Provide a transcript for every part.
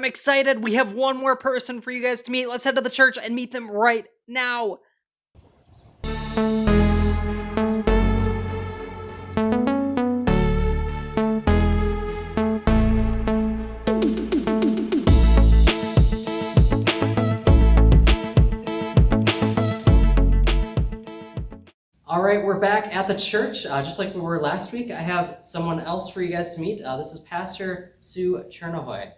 I'm excited. We have one more person for you guys to meet. Let's head to the church and meet them right now. All right, we're back at the church, just like we were last week. I have someone else for you guys to meet. This is Pastor Sue Chernahoy.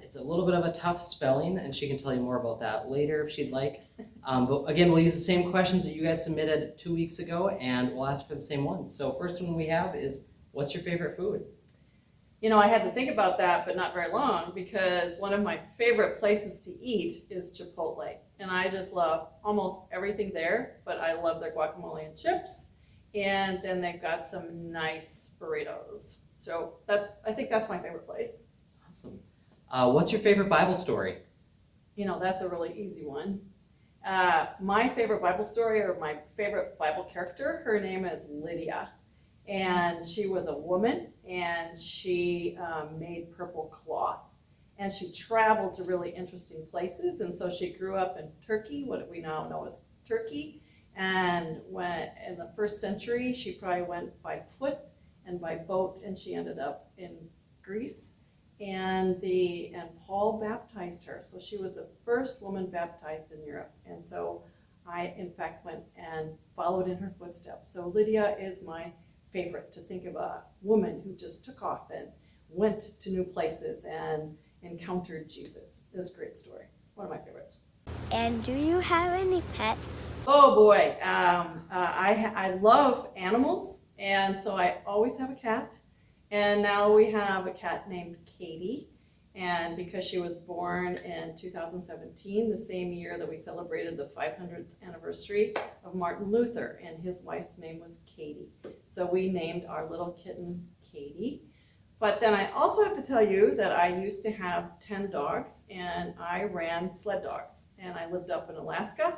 It's a little bit of a tough spelling, and she can tell you more about that later if she'd like. But again, we'll use the same questions that you guys submitted 2 weeks ago, and we'll ask for the same ones. So first one we have is, what's your favorite food? You know, I had to think about that, but not very long, because one of my favorite places to eat is Chipotle. And I just love almost everything there, but I love their guacamole and chips. And then they've got some nice burritos. So I think that's my favorite place. Awesome. What's your favorite Bible story? You know, that's a really easy one. My favorite Bible story, or my favorite Bible character, her name is Lydia. And she was a woman, and she made purple cloth. And she traveled to really interesting places. And so she grew up in Turkey, what we now know as Turkey. And when in the first century, she probably went by foot and by boat, and she ended up in Greece. And Paul baptized her. So she was the first woman baptized in Europe. And so I, in fact, went and followed in her footsteps. So Lydia is my favorite, to think of a woman who just took off and went to new places and encountered Jesus. It was a great story. One of my favorites. And do you have any pets? Oh boy, I love animals, and so I always have a cat. And now we have a cat named Katie, and because she was born in 2017, the same year that we celebrated the 500th anniversary of Martin Luther, and his wife's name was Katie. So we named our little kitten Katie. But then I also have to tell you that I used to have 10 dogs, and I ran sled dogs. And I lived up in Alaska,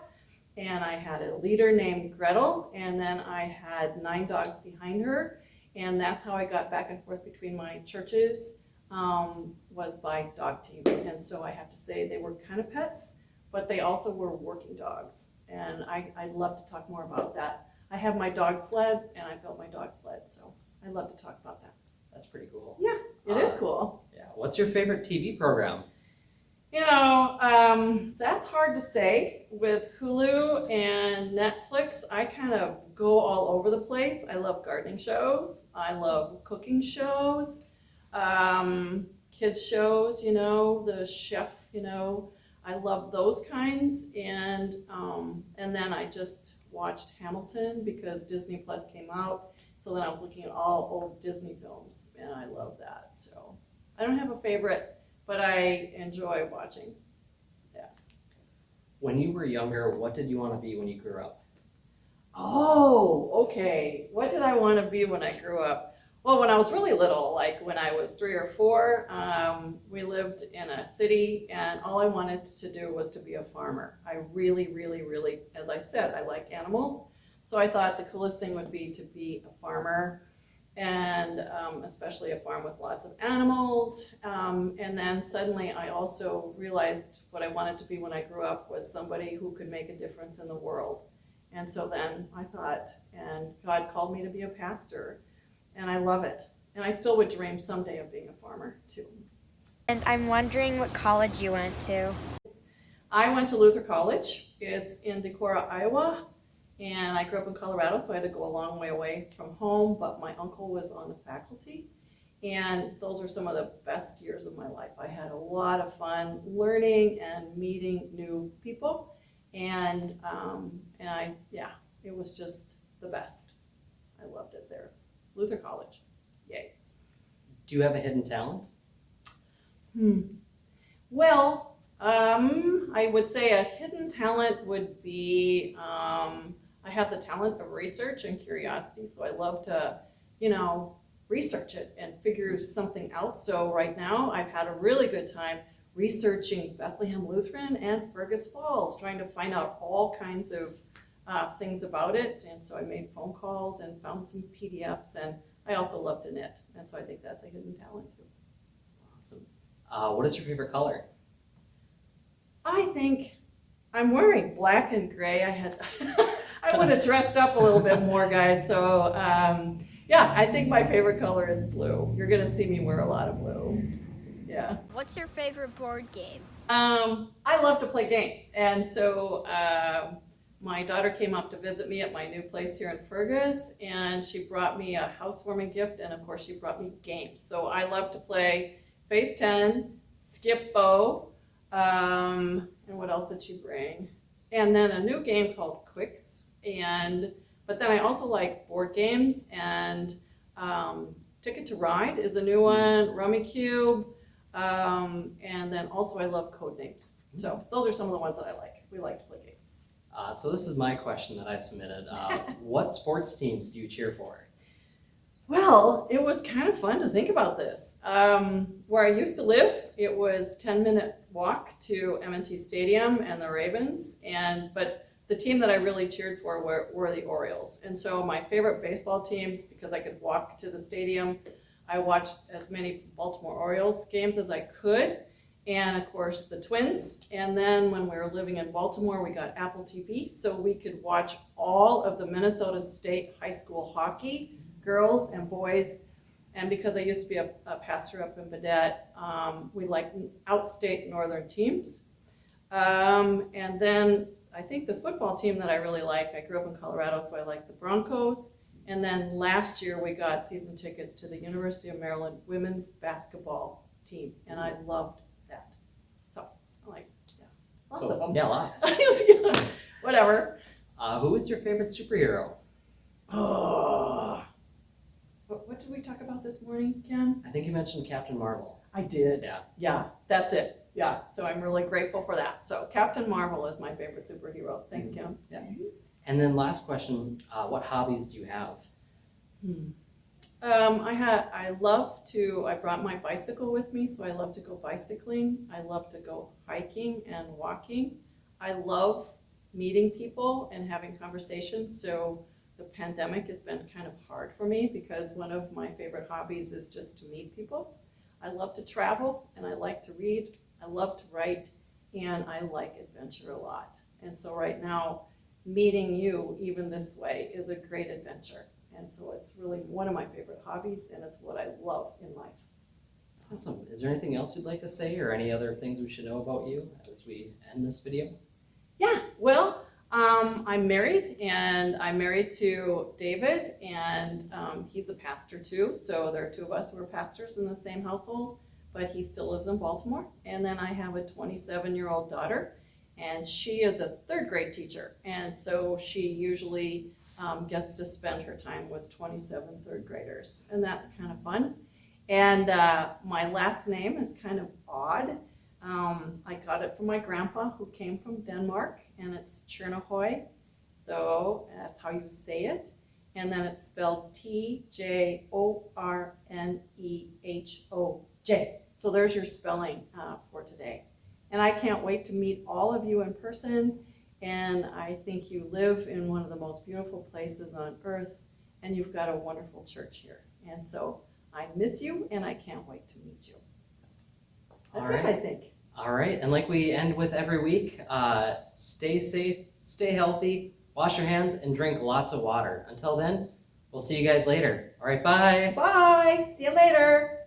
and I had a leader named Gretel, and then I had 9 dogs behind her. And that's how I got back and forth between my churches, was by dog team. And so I have to say they were kind of pets, but they also were working dogs. And I'd love to talk more about that. I have my dog sled, and I built my dog sled, so I'd love to talk about that. That's pretty cool. Yeah, it is cool. Yeah. What's your favorite TV program? You know, that's hard to say. With Hulu and Netflix, I kind of go all over the place. I love gardening shows. I love cooking shows, kids shows, you know, the chef, you know. I love those kinds. And then I just watched Hamilton because Disney Plus came out. So then I was looking at all old Disney films, and I love that. So I don't have a favorite, but I enjoy watching. Yeah. When you were younger, what did you want to be when you grew up? Oh, okay. What did I want to be when I grew up? Well, when I was really little, like when I was 3 or 4, we lived in a city, and all I wanted to do was to be a farmer. I really, really, really, as I said, I like animals. So I thought the coolest thing would be to be a farmer, and especially a farm with lots of animals. And then suddenly I also realized what I wanted to be when I grew up was somebody who could make a difference in the world. And so then I thought, and God called me to be a pastor, and I love it. And I still would dream someday of being a farmer too. And I'm wondering what college you went to. I went to Luther College. It's in Decorah, Iowa. And I grew up in Colorado, so I had to go a long way away from home, but my uncle was on the faculty. And those are some of the best years of my life. I had a lot of fun learning and meeting new people. And it was just the best. I loved it there. Luther College, yay. Do you have a hidden talent? Well, I would say a hidden talent would be, I have the talent of research and curiosity, so I love to, research it and figure something out. So right now I've had a really good time researching Bethlehem Lutheran and Fergus Falls, trying to find out all kinds of things about it. And so I made phone calls and found some PDFs, and I also love to knit. And so I think that's a hidden talent too. Awesome. What is your favorite color? I think I'm wearing black and gray. I would have dressed up a little bit more, guys. So yeah, I think my favorite color is blue. You're gonna see me wear a lot of blue. Yeah. What's your favorite board game? I love to play games, and so my daughter came up to visit me at my new place here in Fergus, and she brought me a housewarming gift, and of course she brought me games. So I love to play Phase 10, Skip Bow, and what else did she bring? And then a new game called Quicks, but then I also like board games, and Ticket to Ride is a new one, Rummy Cube, and then also I love code names. So those are some of the ones that I like. We like to play games. So this is my question that I submitted. What sports teams do you cheer for? Well, it was kind of fun to think about this. Where I used to live, it was 10-minute walk to M&T Stadium and the Ravens, but the team that I really cheered for were the Orioles. And so my favorite baseball teams, because I could walk to the stadium, I watched as many Baltimore Orioles games as I could, and of course the Twins. And then when we were living in Baltimore, we got Apple TV, so we could watch all of the Minnesota State high school hockey, girls and boys. And because I used to be a pastor up in Baudette, we like outstate northern teams. And then I think the football team that I really like, I grew up in Colorado, so I like the Broncos. And then last year we got season tickets to the University of Maryland women's basketball team, and I loved that. So I like, yeah, lots of them. Yeah, lots. Whatever. Who is your favorite superhero? Oh, what did we talk about this morning, Ken? I think you mentioned Captain Marvel. I did. Yeah. Yeah, that's it. Yeah, so I'm really grateful for that. So Captain Marvel is my favorite superhero. Thanks, Kim. Yeah. And then last question, what hobbies do you have? I brought my bicycle with me, so I love to go bicycling. I love to go hiking and walking. I love meeting people and having conversations. So the pandemic has been kind of hard for me because one of my favorite hobbies is just to meet people. I love to travel and I like to read. I love to write and I like adventure a lot. And so right now, meeting you even this way is a great adventure. And so it's really one of my favorite hobbies and it's what I love in life. Awesome. Is there anything else you'd like to say or any other things we should know about you as we end this video? Yeah, well, I'm married and I'm married to David and he's a pastor too. So there are two of us who are pastors in the same household, but he still lives in Baltimore. And then I have a 27-year-old daughter and she is a third grade teacher. And so she usually gets to spend her time with 27 third graders. And that's kind of fun. And my last name is kind of odd. I got it from my grandpa who came from Denmark, and it's Chernohoy. So that's how you say it. And then it's spelled Tjornehoj. So there's your spelling for today. And I can't wait to meet all of you in person. And I think you live in one of the most beautiful places on earth, and you've got a wonderful church here. And so I miss you, and I can't wait to meet you. That's it, I think. All right. And like we end with every week, stay safe, stay healthy, wash your hands, and drink lots of water. Until then, we'll see you guys later. All right, bye. Bye. See you later.